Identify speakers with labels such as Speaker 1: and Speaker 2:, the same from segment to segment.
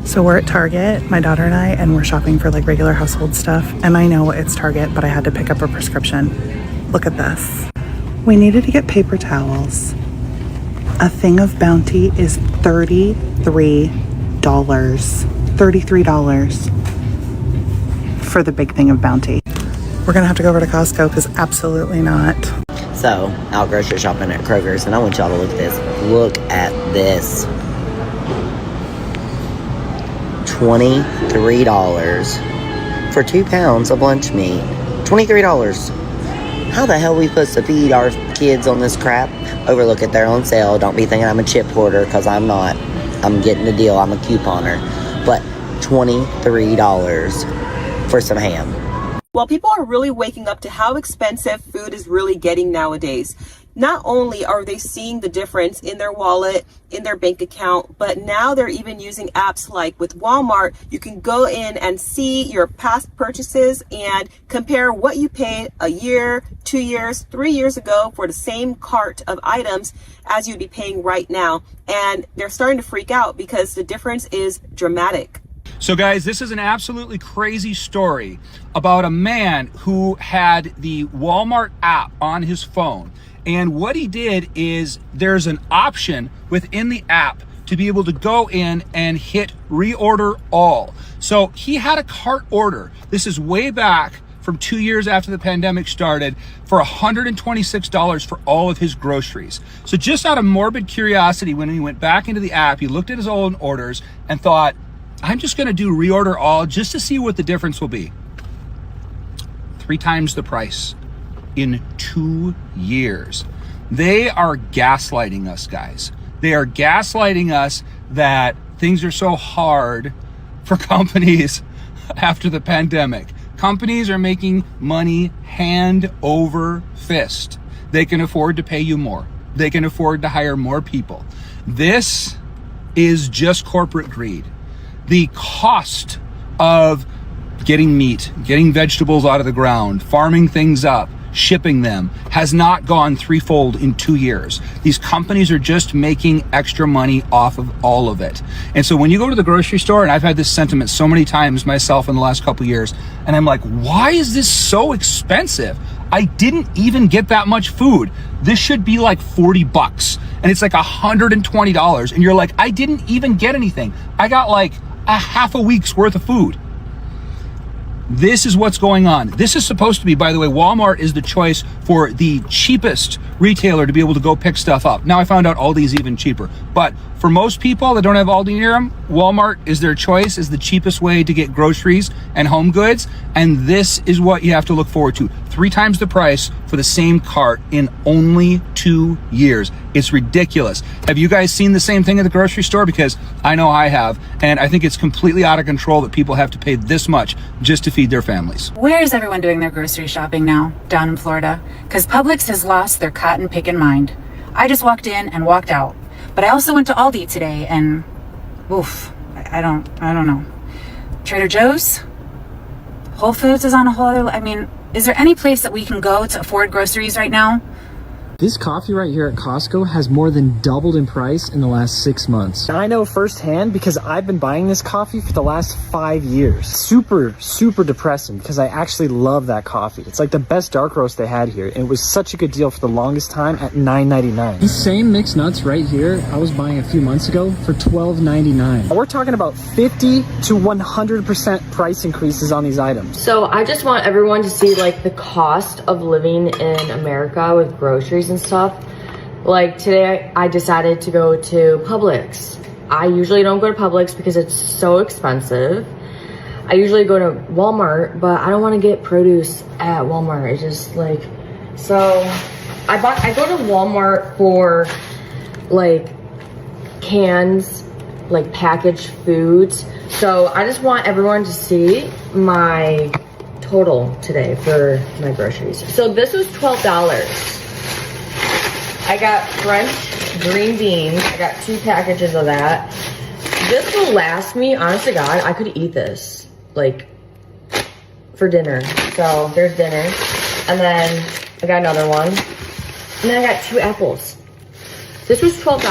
Speaker 1: So we're at Target, my daughter and I, and we're shopping for like regular household stuff. And I know it's Target, but I had to pick up a prescription. Look at this. We needed to get paper towels. A thing of Bounty is $33. $33 for the big thing of Bounty. We're gonna have to go over to Costco because absolutely not.
Speaker 2: So, out grocery shopping at Kroger's, and I want y'all to look at this. Look at this. $23 for 2 pounds of lunch meat. $23. How the hell are we supposed to feed our kids on this crap? Overlook it, they're on sale. Don't be thinking I'm a chip hoarder, because I'm not. I'm getting the deal. I'm a couponer. But $23 for some ham.
Speaker 3: Well, people are really waking up to how expensive food is really getting nowadays. Not only are they seeing the difference in their wallet, in their bank account, but now they're even using apps like with Walmart. You can go in and see your past purchases and compare what you paid a year, 2 years, 3 years ago for the same cart of items as you'd be paying right now. And they're starting to freak out because the difference is dramatic.
Speaker 4: So guys, this is an absolutely crazy story about a man who had the Walmart app on his phone. And what he did is there's an option within the app to be able to go in and hit reorder all. So he had a cart order. This is way back from 2 years after the pandemic started for $126 for all of his groceries. So just out of morbid curiosity, when he went back into the app, he looked at his own orders and thought, I'm just gonna do reorder all just to see what the difference will be. 3 times the price in 2 years. They are gaslighting us, guys. They are gaslighting us that things are so hard for companies after the pandemic. Companies are making money hand over fist. They can afford to pay you more. They can afford to hire more people. This is just corporate greed. The cost of getting meat, getting vegetables out of the ground, farming things up, shipping them has not gone threefold in 2 years. These companies are just making extra money off of all of it. And so when you go to the grocery store, and I've had this sentiment so many times myself in the last couple of years, and I'm like, why is this so expensive? I didn't even get that much food. This should be like 40 bucks. And it's like $120. And you're like, I didn't even get anything. I got like a half a week's worth of food. This is what's going on. This is supposed to be, by the way, Walmart is the choice for the cheapest retailer to be able to go pick stuff up. Now I found out Aldi's even cheaper. But for most people that don't have Aldi near them, Walmart is their choice, is the cheapest way to get groceries and home goods. And this is what you have to look forward to. 3 times the price for the same cart in only 2 years. It's ridiculous. Have you guys seen the same thing at the grocery store? Because I know I have, and I think it's completely out of control that people have to pay this much just to feed their families.
Speaker 5: Where is everyone doing their grocery shopping now, down in Florida? Because Publix has lost their cotton picking mind. I just walked in and walked out. But I also went to Aldi today and, oof, I don't know. Trader Joe's? Whole Foods is on a whole other, I mean, is there any place that we can go to afford groceries right now?
Speaker 6: This coffee right here at Costco has more than doubled in price in the last 6 months. I know firsthand because I've been buying this coffee for the last 5 years. Super, super depressing because I actually love that coffee. It's like the best dark roast they had here, and it was such a good deal for the longest time at $9.99. These same mixed nuts right here, I was buying a few months ago for $12.99. We're talking about 50 to 100% price increases on these items.
Speaker 7: So I just want everyone to see like the cost of living in America with groceries and stuff. Like today I decided to go to Publix. I usually don't go to Publix because it's so expensive. I usually go to Walmart, but I don't want to get produce at Walmart. It's just like, so I go to Walmart for like cans, like packaged foods. So I just want everyone to see my total today for my groceries. So this was $12. I got French green beans. I got 2 packages of that. This will last me, honest to God, I could eat this like for dinner. So there's dinner. And then I got another one. And then I got 2 apples. This was $12.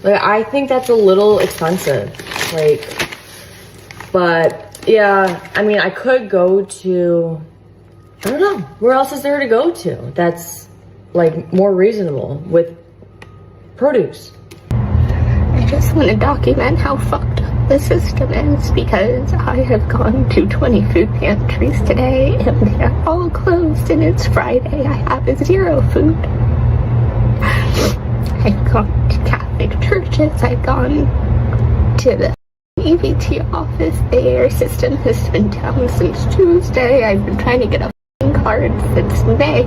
Speaker 7: Like, I think that's a little expensive. Like, but yeah, I mean, I could go to, I don't know, where else is there to go to that's like more reasonable with produce?
Speaker 8: I just want to document how fucked up the system is, because I have gone to 20 food pantries today and they're all closed and it's Friday. I have 0 food. I've gone to Catholic churches, I've gone to the EBT office. Their system has been down since Tuesday. I've been trying to get a card since May.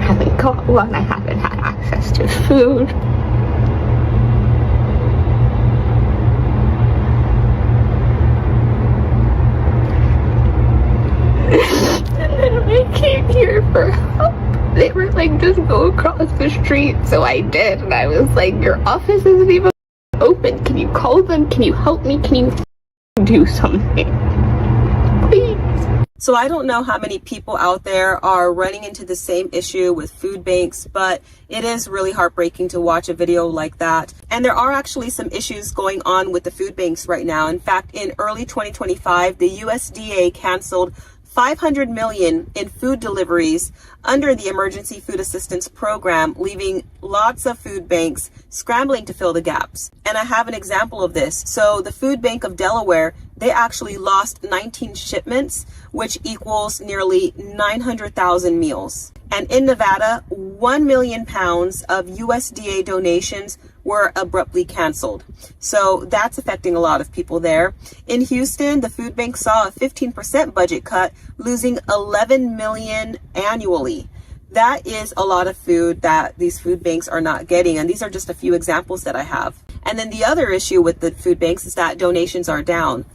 Speaker 8: Haven't got one. I haven't had access to food. And then I came here for help. They were like, just go across the street. So I did. And I was like, your office isn't even open. Can you call them? Can you help me? Can you do something? Please.
Speaker 3: So I don't know how many people out there are running into the same issue with food banks, but it is really heartbreaking to watch a video like that. And there are actually some issues going on with the food banks right now. In fact, in early 2025, the USDA canceled 500 million in food deliveries under the Emergency Food Assistance Program, leaving lots of food banks scrambling to fill the gaps. And I have an example of this. So the Food Bank of Delaware, they actually lost 19 shipments, which equals nearly 900,000 meals. And in Nevada, 1 million pounds of USDA donations were abruptly canceled. So that's affecting a lot of people there. In Houston, the food bank saw a 15% budget cut, losing 11 million annually. That is a lot of food that these food banks are not getting. And these are just a few examples that I have. And then the other issue with the food banks is that donations are down.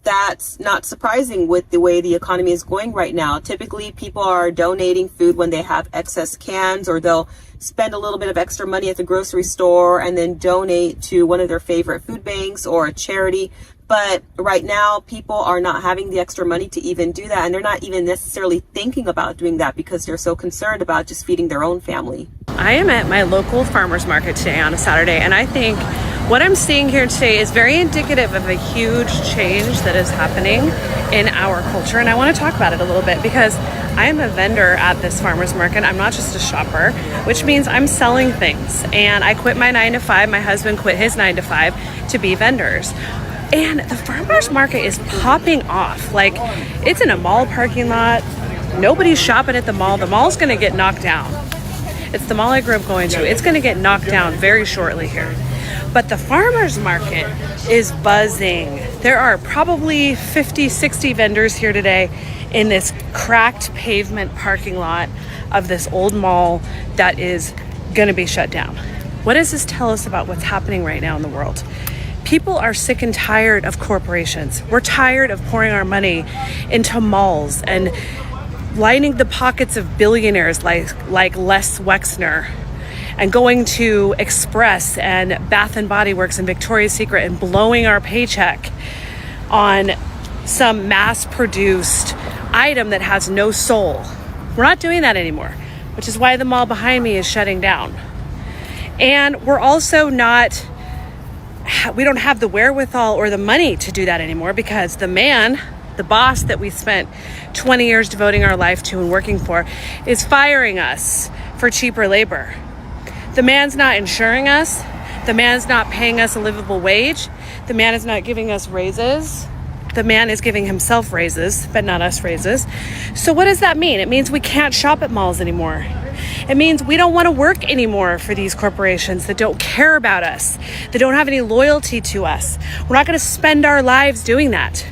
Speaker 3: That's not surprising with the way the economy is going right now. Typically, people are donating food when they have excess cans, or they'll spend a little bit of extra money at the grocery store and then donate to one of their favorite food banks or a charity. But right now, people are not having the extra money to even do that. And they're not even necessarily thinking about doing that because they're so concerned about just feeding their own family.
Speaker 9: I am at my local farmer's market today on a Saturday, and I think what I'm seeing here today is very indicative of a huge change that is happening in our culture. And I want to talk about it a little bit because I am a vendor at this farmer's market. I'm not just a shopper, which means I'm selling things. And I quit my 9 to 5. My husband quit his 9 to 5 to be vendors. And the farmer's market is popping off. Like, it's in a mall parking lot. Nobody's shopping at the mall. The mall's going to get knocked down. It's the mall I grew up going to. It's going to get knocked down very shortly here. But the farmer's market is buzzing. There are probably 50, 60 vendors here today in this cracked pavement parking lot of this old mall that is going to be shut down. What does this tell us about what's happening right now in the world? People are sick and tired of corporations. We're tired of pouring our money into malls and lining the pockets of billionaires like Les Wexner, and going to Express and Bath and Body Works and Victoria's Secret and blowing our paycheck on some mass-produced item that has no soul. We're not doing that anymore, which is why the mall behind me is shutting down. And we're also not, we don't have the wherewithal or the money to do that anymore because the boss that we spent 20 years devoting our life to and working for is firing us for cheaper labor. The man's not insuring us. The man's not paying us a livable wage. The man is not giving us raises. The man is giving himself raises, but not us raises. So what does that mean? It means we can't shop at malls anymore. It means we don't want to work anymore for these corporations that don't care about us, that don't have any loyalty to us. We're not going to spend our lives doing that.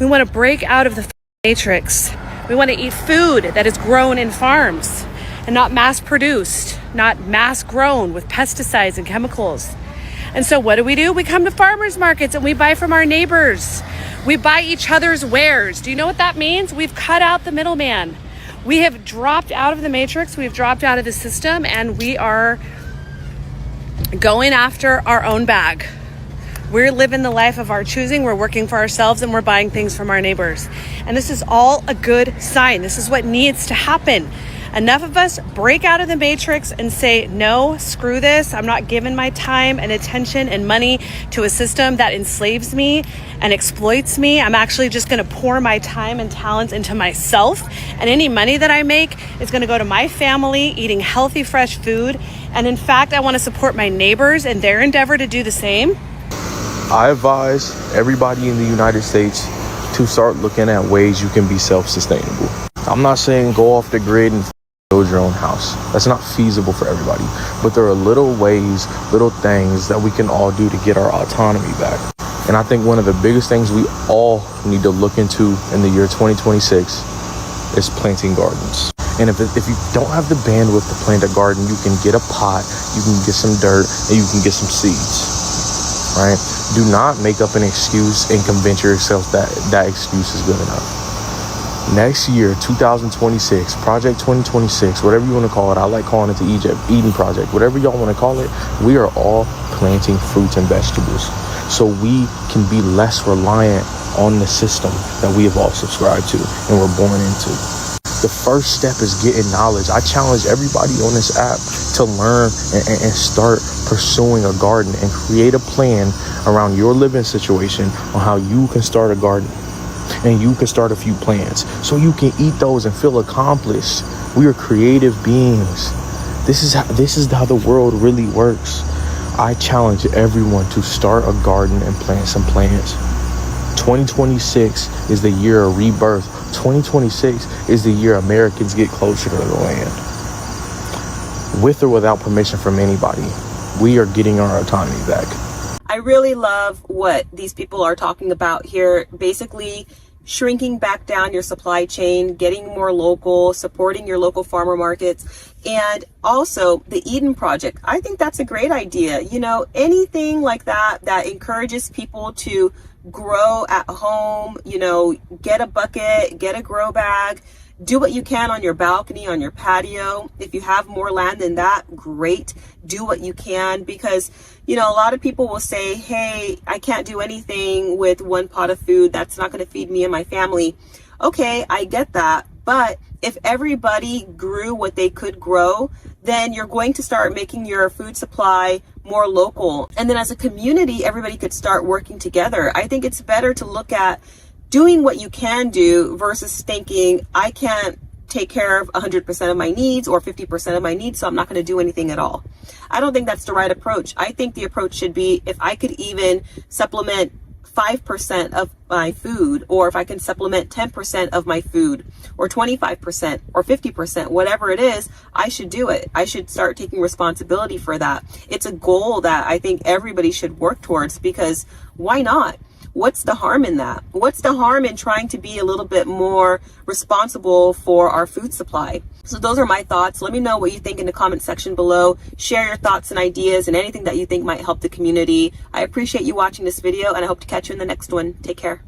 Speaker 9: We want to break out of the matrix. We want to eat food that is grown in farms and not mass-produced, not mass-grown with pesticides and chemicals. And so what do? We come to farmers markets and we buy from our neighbors. We buy each other's wares. Do you know what that means? We've cut out the middleman. We have dropped out of the matrix. We've dropped out of the system, and we are going after our own bag. We're living the life of our choosing. We're working for ourselves, and we're buying things from our neighbors. And this is all a good sign. This is what needs to happen. enough of us break out of the matrix and say, no, screw this. I'm not giving my time and attention and money to a system that enslaves me and exploits me. I'm actually just going to pour my time and talents into myself. And any money that I make is going to go to my family, eating healthy, fresh food. And in fact, I want to support my neighbors in their endeavor to do the same.
Speaker 10: I advise everybody in the United States to start looking at ways you can be self-sustainable. I'm not saying go off the grid and build your own house. That's not feasible for everybody. But there are little ways, little things that we can all do to get our autonomy back. And I think one of the biggest things we all need to look into in the year 2026 is planting gardens. And if you don't have the bandwidth to plant a garden, you can get a pot, you can get some dirt, and you can get some seeds, right? Do not make up an excuse and convince yourself that excuse is good enough. Next year, 2026, Project 2026, whatever you want to call it, I like calling it the Eden Project, whatever y'all want to call it, we are all planting fruits and vegetables so we can be less reliant on the system that we have all subscribed to and were born into. The first step is getting knowledge. I challenge everybody on this app to learn and start pursuing a garden and create a plan around your living situation on how you can start a garden and you can start a few plants so you can eat those and feel accomplished. We are creative beings. This is how the world really works. I challenge everyone to start a garden and plant some plants. 2026 is the year of rebirth. 2026 is the year Americans get closer to the land. With or without permission from anybody, we are getting our autonomy back.
Speaker 3: I really love what these people are talking about here. Basically, shrinking back down your supply chain, getting more local, supporting your local farmer markets, and also the Eden Project. I think that's a great idea. You know, anything like that encourages people to grow at home, you know, get a bucket, get a grow bag, do what you can on your balcony, on your patio. If you have more land than that, great. Do what you can, because, you know, a lot of people will say, hey, I can't do anything with one pot of food. That's not going to feed me and my family. Okay, I get that. But if everybody grew what they could grow, then you're going to start making your food supply more local. And then as a community, everybody could start working together. I think it's better to look at doing what you can do versus thinking, I can't take care of 100% of my needs or 50% of my needs, so I'm not going to do anything at all. I don't think that's the right approach. I think the approach should be, if I could even supplement 5% of my food, or if I can supplement 10% of my food, or 25% or 50%, whatever it is, I should do it. I should start taking responsibility for that. It's a goal that I think everybody should work towards, because why not? What's the harm in that? What's the harm in trying to be a little bit more responsible for our food supply? So those are my thoughts. Let me know what you think in the comment section below. Share your thoughts and ideas and anything that you think might help the community. I appreciate you watching this video, and I hope to catch you in the next one. Take care.